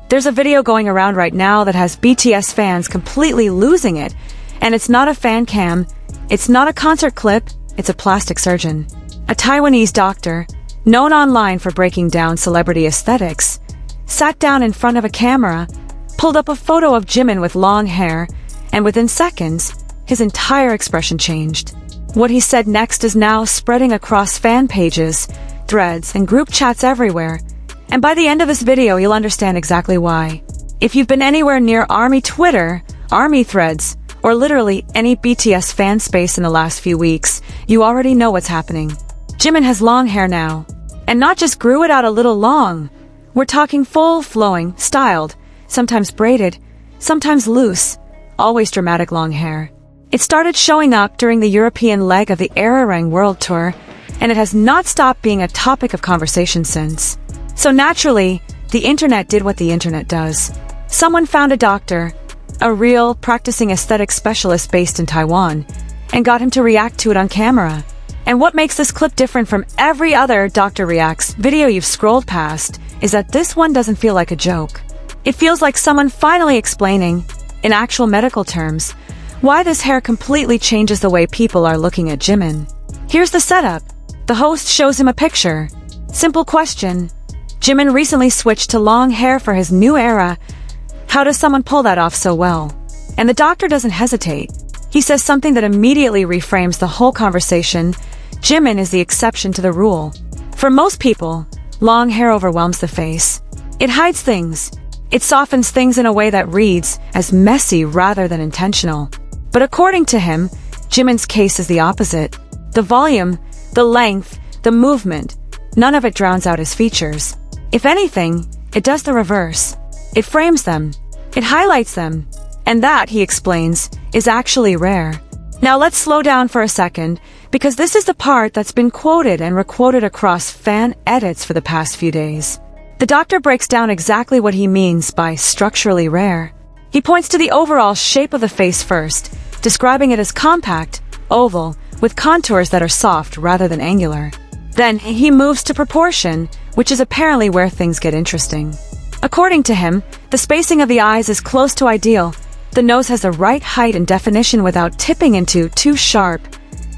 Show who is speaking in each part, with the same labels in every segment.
Speaker 1: There's a video going around right now that has BTS fans completely losing it, and it's not a fan cam, it's not a concert clip, it's a plastic surgeon. A Taiwanese doctor, known online for breaking down celebrity aesthetics, sat down in front of a camera, pulled up a photo of Jimin with long hair, and within seconds, his entire expression changed. What he said next is now spreading across fan pages, threads, and group chats everywhere, and by the end of this video you'll understand exactly why. If you've been anywhere near ARMY Twitter, ARMY threads, or literally any BTS fan space in the last few weeks, you already know what's happening. Jimin has long hair now. And not just grew it out a little long. We're talking full, flowing, styled, sometimes braided, sometimes loose, always dramatic long hair. It started showing up during the European leg of the ARIRANG World Tour, and it has not stopped being a topic of conversation since. So naturally, the internet did what the internet does. Someone found a doctor, a real, practicing aesthetic specialist based in Taiwan, and got him to react to it on camera. And what makes this clip different from every other Doctor Reacts video you've scrolled past is that this one doesn't feel like a joke. It feels like someone finally explaining, in actual medical terms, why this hair completely changes the way people are looking at Jimin. Here's the setup. The host shows him a picture. Simple question. Jimin recently switched to long hair for his new era. How does someone pull that off so well? And the doctor doesn't hesitate. He says something that immediately reframes the whole conversation. Jimin is the exception to the rule. For most people, long hair overwhelms the face. It hides things. It softens things in a way that reads as messy rather than intentional. But according to him, Jimin's case is the opposite. The volume, the length, the movement, none of it drowns out his features. If anything, it does the reverse. It frames them. It highlights them. And that, he explains, is actually rare. Now let's slow down for a second, because this is the part that's been quoted and requoted across fan edits for the past few days. The doctor breaks down exactly what he means by structurally rare. He points to the overall shape of the face first, describing it as compact, oval, with contours that are soft rather than angular. Then he moves to proportion, which is apparently where things get interesting. According to him, the spacing of the eyes is close to ideal. The nose has the right height and definition without tipping into too sharp.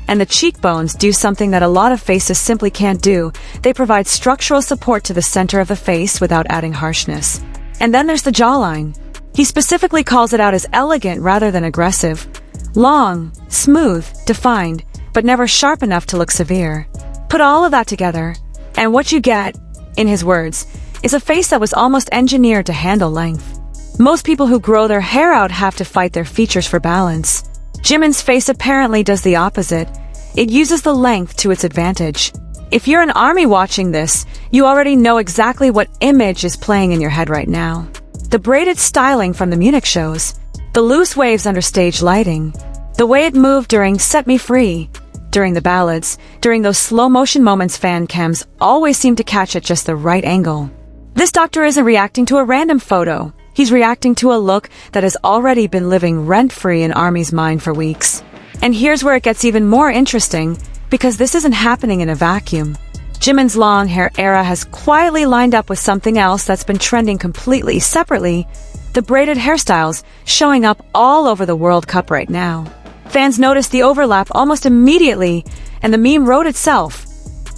Speaker 1: And the cheekbones do something that a lot of faces simply can't do. They provide structural support to the center of the face without adding harshness. And then there's the jawline. He specifically calls it out as elegant rather than aggressive. Long, smooth, defined, but never sharp enough to look severe. Put all of that together, and what you get, in his words, is a face that was almost engineered to handle length. Most people who grow their hair out have to fight their features for balance. Jimin's face apparently does the opposite. It uses the length to its advantage. If you're an ARMY watching this, you already know exactly what image is playing in your head right now. The braided styling from the Munich shows, the loose waves under stage lighting, the way it moved during Set Me Free, during the ballads, during those slow-motion moments fan cams always seem to catch at just the right angle. This doctor isn't reacting to a random photo. He's reacting to a look that has already been living rent-free in ARMY's mind for weeks. And here's where it gets even more interesting, because this isn't happening in a vacuum. Jimin's long hair era has quietly lined up with something else that's been trending completely separately, the braided hairstyles showing up all over the World Cup right now. Fans noticed the overlap almost immediately, and the meme wrote itself.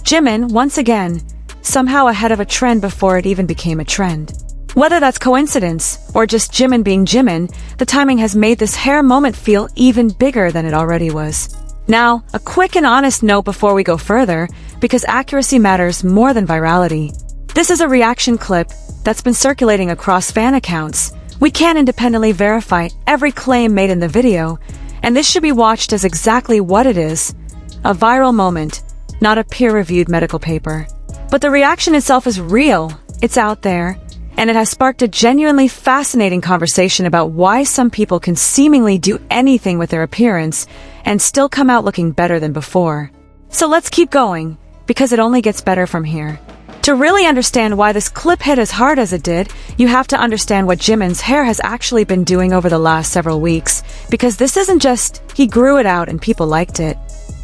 Speaker 1: Jimin, once again, somehow ahead of a trend before it even became a trend. Whether that's coincidence, or just Jimin being Jimin, the timing has made this hair moment feel even bigger than it already was. Now, a quick and honest note before we go further, because accuracy matters more than virality. This is a reaction clip that's been circulating across fan accounts. We can't independently verify every claim made in the video, and this should be watched as exactly what it is, a viral moment, not a peer-reviewed medical paper. But the reaction itself is real, it's out there, and it has sparked a genuinely fascinating conversation about why some people can seemingly do anything with their appearance and still come out looking better than before. So let's keep going, because it only gets better from here. To really understand why this clip hit as hard as it did, you have to understand what Jimin's hair has actually been doing over the last several weeks, because this isn't just, he grew it out and people liked it.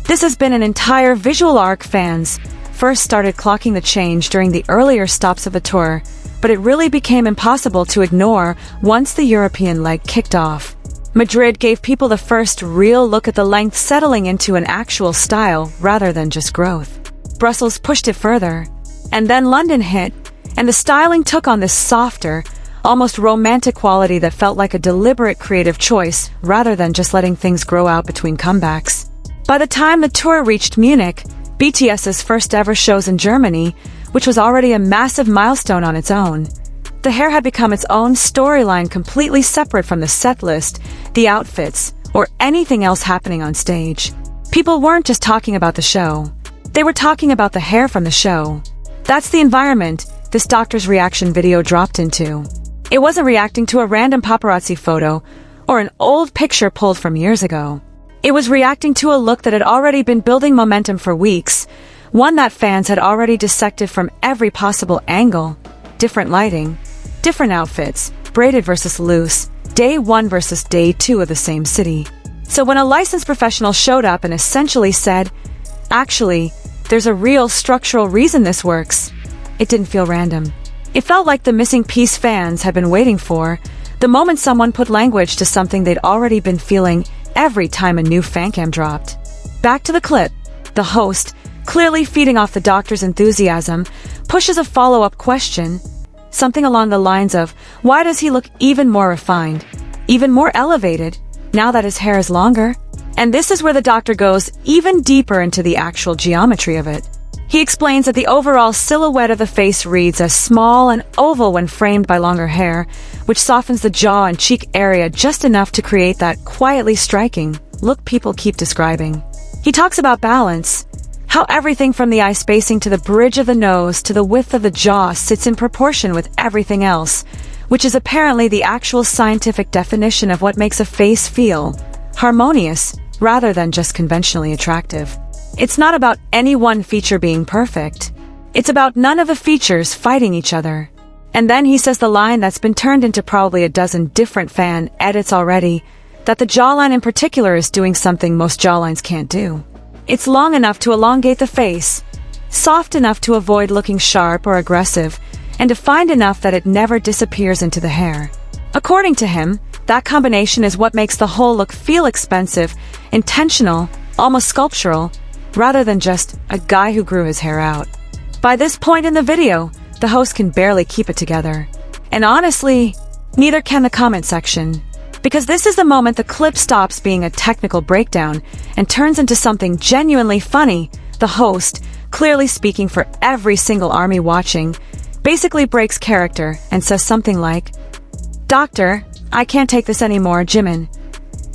Speaker 1: This has been an entire visual arc. Fans first started clocking the change during the earlier stops of the tour, but it really became impossible to ignore once the European leg kicked off. Madrid gave people the first real look at the length settling into an actual style rather than just growth. Brussels pushed it further, and then London hit, and the styling took on this softer, almost romantic quality that felt like a deliberate creative choice rather than just letting things grow out between comebacks. By the time the tour reached Munich, BTS's first ever shows in Germany, which was already a massive milestone on its own, the hair had become its own storyline completely separate from the set list, the outfits, or anything else happening on stage. People weren't just talking about the show. They were talking about the hair from the show. That's the environment this doctor's reaction video dropped into. It wasn't reacting to a random paparazzi photo or an old picture pulled from years ago. It was reacting to a look that had already been building momentum for weeks, one that fans had already dissected from every possible angle. Different lighting, different outfits, braided versus loose, day 1 versus day 2 of the same city. So when a licensed professional showed up and essentially said, "Actually, there's a real structural reason this works," it didn't feel random. It felt like the missing piece fans had been waiting for, the moment someone put language to something they'd already been feeling every time a new fancam dropped. Back to the clip, the host, clearly feeding off the doctor's enthusiasm, pushes a follow-up question, something along the lines of, why does he look even more refined, even more elevated, now that his hair is longer? And this is where the doctor goes even deeper into the actual geometry of it. He explains that the overall silhouette of the face reads as small and oval when framed by longer hair, which softens the jaw and cheek area just enough to create that quietly striking look people keep describing. He talks about balance, how everything from the eye spacing to the bridge of the nose to the width of the jaw sits in proportion with everything else, which is apparently the actual scientific definition of what makes a face feel harmonious rather than just conventionally attractive. It's not about any one feature being perfect. It's about none of the features fighting each other. And then he says the line that's been turned into probably a dozen different fan edits already, that the jawline in particular is doing something most jawlines can't do. It's long enough to elongate the face, soft enough to avoid looking sharp or aggressive, and defined enough that it never disappears into the hair. According to him, that combination is what makes the whole look feel expensive, intentional, almost sculptural, rather than just a guy who grew his hair out. By this point in the video, the host can barely keep it together. And honestly, neither can the comment section. Because this is the moment the clip stops being a technical breakdown and turns into something genuinely funny. The host, clearly speaking for every single army watching, basically breaks character and says something like, "Doctor, I can't take this anymore, Jimin,"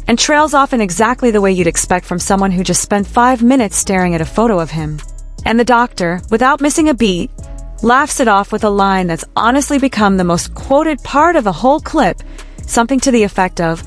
Speaker 1: and trails off in exactly the way you'd expect from someone who just spent 5 minutes staring at a photo of him. And the doctor, without missing a beat, laughs it off with a line that's honestly become the most quoted part of the whole clip, something to the effect of,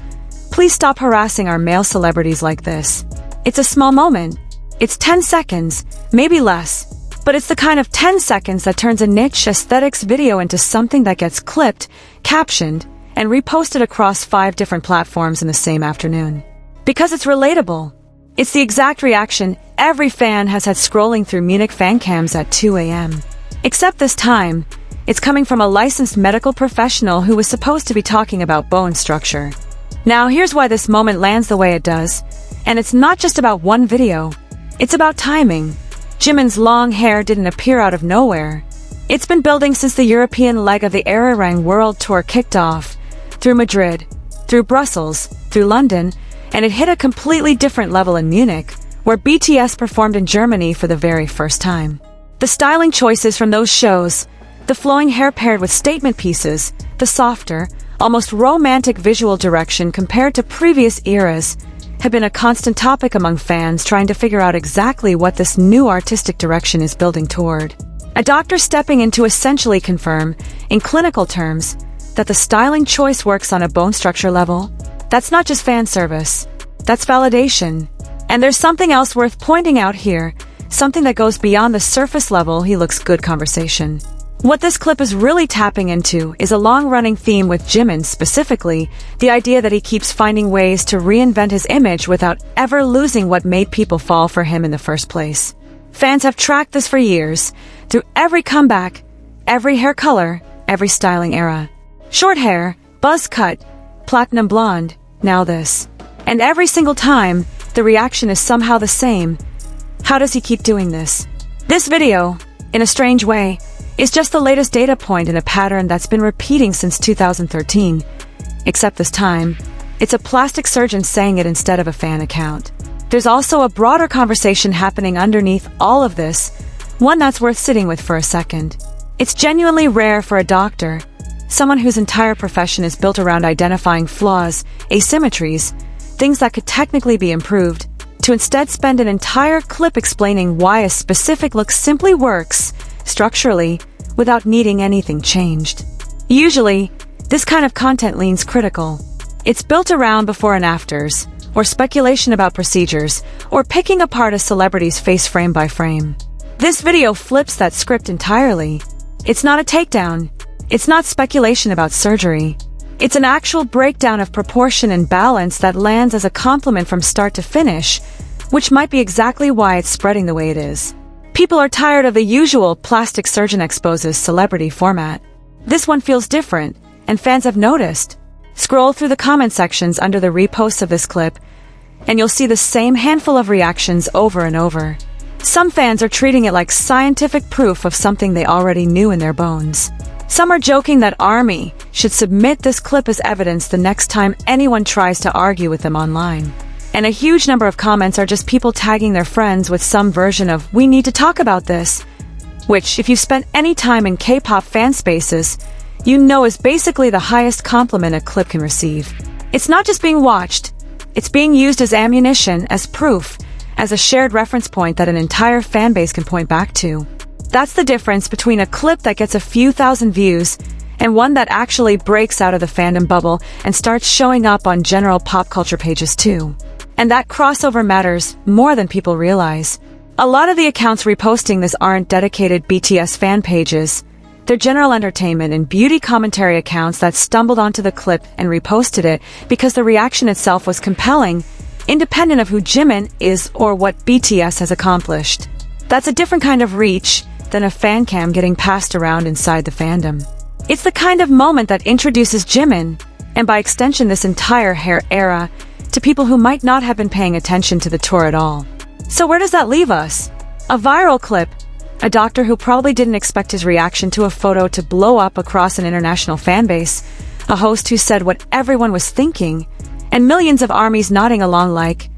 Speaker 1: "Please stop harassing our male celebrities like this." It's a small moment. It's 10 seconds, maybe less, but it's the kind of 10 seconds that turns a niche aesthetics video into something that gets clipped, captioned, and reposted across 5 different platforms in the same afternoon. Because it's relatable. It's the exact reaction every fan has had scrolling through Munich fan cams at 2 a.m. Except this time, it's coming from a licensed medical professional who was supposed to be talking about bone structure. Now here's why this moment lands the way it does. And it's not just about one video. It's about timing. Jimin's long hair didn't appear out of nowhere. It's been building since the European leg of the ARIRANG World Tour kicked off. Through Madrid, through Brussels, through London, and it hit a completely different level in Munich, where BTS performed in Germany for the very first time. The styling choices from those shows, the flowing hair paired with statement pieces, the softer, almost romantic visual direction compared to previous eras, have been a constant topic among fans trying to figure out exactly what this new artistic direction is building toward. A doctor stepping in to essentially confirm, in clinical terms, that the styling choice works on a bone structure level. That's not just fan service. That's validation. And there's something else worth pointing out here, something that goes beyond the surface level he looks good conversation. What this clip is really tapping into is a long-running theme with Jimin specifically, the idea that he keeps finding ways to reinvent his image without ever losing what made people fall for him in the first place. Fans have tracked this for years, through every comeback, every hair color, every styling era. Short hair, buzz cut, platinum blonde, now this. And every single time, the reaction is somehow the same. How does he keep doing this? This video, in a strange way, is just the latest data point in a pattern that's been repeating since 2013. Except this time, it's a plastic surgeon saying it instead of a fan account. There's also a broader conversation happening underneath all of this, one that's worth sitting with for a second. It's genuinely rare for a doctor, someone whose entire profession is built around identifying flaws, asymmetries, things that could technically be improved, to instead spend an entire clip explaining why a specific look simply works, structurally, without needing anything changed. Usually, this kind of content leans critical. It's built around before and afters, or speculation about procedures, or picking apart a celebrity's face frame by frame. This video flips that script entirely. It's not a takedown. It's not speculation about surgery. It's an actual breakdown of proportion and balance that lands as a compliment from start to finish, which might be exactly why it's spreading the way it is. People are tired of the usual plastic surgeon exposes celebrity format. This one feels different, and fans have noticed. Scroll through the comment sections under the reposts of this clip, and you'll see the same handful of reactions over and over. Some fans are treating it like scientific proof of something they already knew in their bones. Some are joking that ARMY should submit this clip as evidence the next time anyone tries to argue with them online. And a huge number of comments are just people tagging their friends with some version of "we need to talk about this," which, if you've spent any time in K-pop fan spaces, you know is basically the highest compliment a clip can receive. It's not just being watched, it's being used as ammunition, as proof, as a shared reference point that an entire fanbase can point back to. That's the difference between a clip that gets a few thousand views and one that actually breaks out of the fandom bubble and starts showing up on general pop culture pages too. And that crossover matters more than people realize. A lot of the accounts reposting this aren't dedicated BTS fan pages. They're general entertainment and beauty commentary accounts that stumbled onto the clip and reposted it because the reaction itself was compelling, independent of who Jimin is or what BTS has accomplished. That's a different kind of reach than a fan cam getting passed around inside the fandom. It's the kind of moment that introduces Jimin, and by extension this entire hair era, to people who might not have been paying attention to the tour at all. So where does that leave us? A viral clip. A doctor who probably didn't expect his reaction to a photo to blow up across an international fanbase. A host who said what everyone was thinking. And millions of ARMYs nodding along like,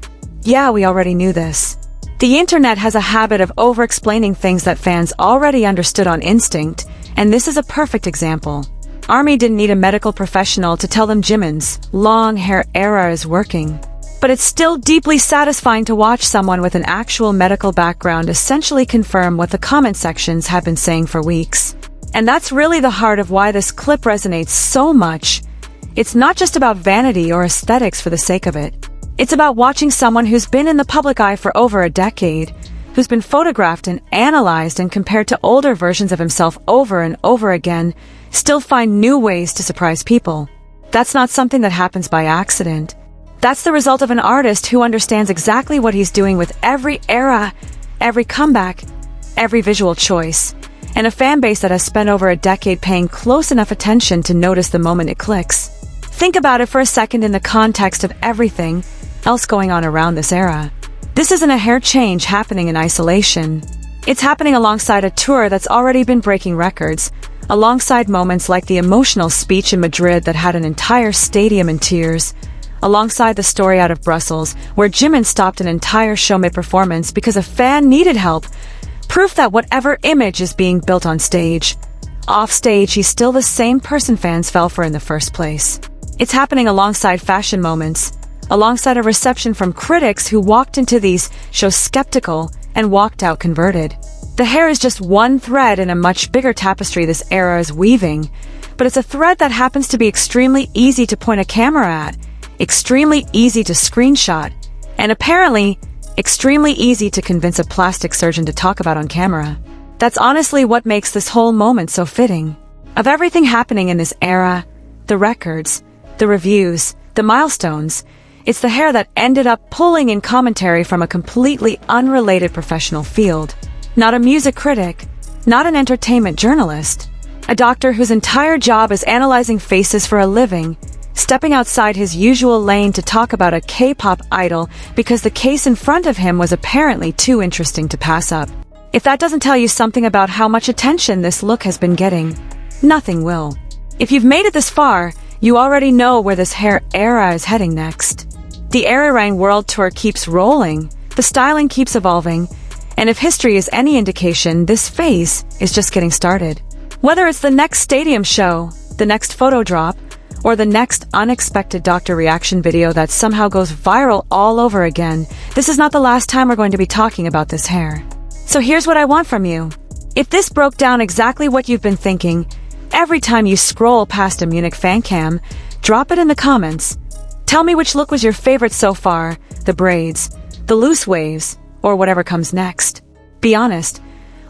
Speaker 1: yeah, we already knew this. The internet has a habit of over-explaining things that fans already understood on instinct, and this is a perfect example. ARMY didn't need a medical professional to tell them Jimin's long hair era is working. But it's still deeply satisfying to watch someone with an actual medical background essentially confirm what the comment sections have been saying for weeks. And that's really the heart of why this clip resonates so much. It's not just about vanity or aesthetics for the sake of it. It's about watching someone who's been in the public eye for over a decade, who's been photographed and analyzed and compared to older versions of himself over and over again, still find new ways to surprise people. That's not something that happens by accident. That's the result of an artist who understands exactly what he's doing with every era, every comeback, every visual choice, and a fan base that has spent over a decade paying close enough attention to notice the moment it clicks. Think about it for a second in the context of everything else going on around this era. This isn't a hair change happening in isolation. It's happening alongside a tour that's already been breaking records, alongside moments like the emotional speech in Madrid that had an entire stadium in tears, alongside the story out of Brussels, where Jimin stopped an entire show mid-performance because a fan needed help, proof that whatever image is being built on stage, off stage he's still the same person fans fell for in the first place. It's happening alongside fashion moments, alongside a reception from critics who walked into these shows skeptical and walked out converted. The hair is just one thread in a much bigger tapestry this era is weaving, but it's a thread that happens to be extremely easy to point a camera at, extremely easy to screenshot, and apparently extremely easy to convince a plastic surgeon to talk about on camera. That's honestly what makes this whole moment so fitting. Of everything happening in this era, the records, the reviews, the milestones, it's the hair that ended up pulling in commentary from a completely unrelated professional field. Not a music critic, not an entertainment journalist, A doctor whose entire job is analyzing faces for a living, stepping outside his usual lane to talk about a K-pop idol because the case in front of him was apparently too interesting to pass up. If that doesn't tell you something about how much attention this look has been getting, nothing will. If you've made it this far, you already know where this hair era is heading next. The ARIRANG World Tour keeps rolling, the styling keeps evolving, and if history is any indication, this phase is just getting started. Whether it's the next stadium show, the next photo drop, or the next unexpected doctor reaction video that somehow goes viral all over again, this is not the last time we're going to be talking about this hair. So here's what I want from you. If this broke down exactly what you've been thinking, every time you scroll past a Munich fan cam, drop it in the comments. Tell me which look was your favorite so far, the braids, the loose waves, or whatever comes next. Be honest.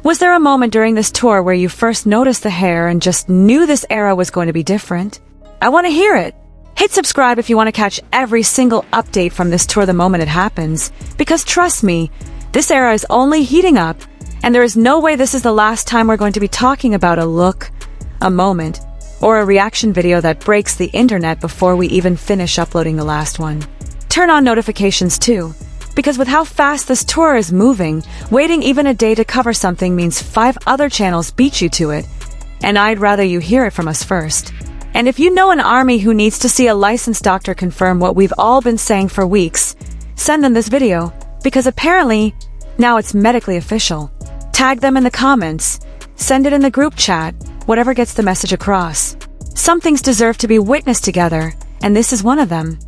Speaker 1: Was there a moment during this tour where you first noticed the hair and just knew this era was going to be different? I want to hear it. Hit subscribe if you want to catch every single update from this tour the moment it happens, because trust me, this era is only heating up, and there is no way this is the last time we're going to be talking about a look, a moment, or a reaction video that breaks the internet before we even finish uploading the last one. Turn on notifications too, because with how fast this tour is moving, waiting even a day to cover something means 5 other channels beat you to it, and I'd rather you hear it from us first. And if you know an army who needs to see a licensed doctor confirm what we've all been saying for weeks, send them this video, because apparently, now it's medically official. Tag them in the comments, send it in the group chat, whatever gets the message across. Some things deserve to be witnessed together, and this is one of them.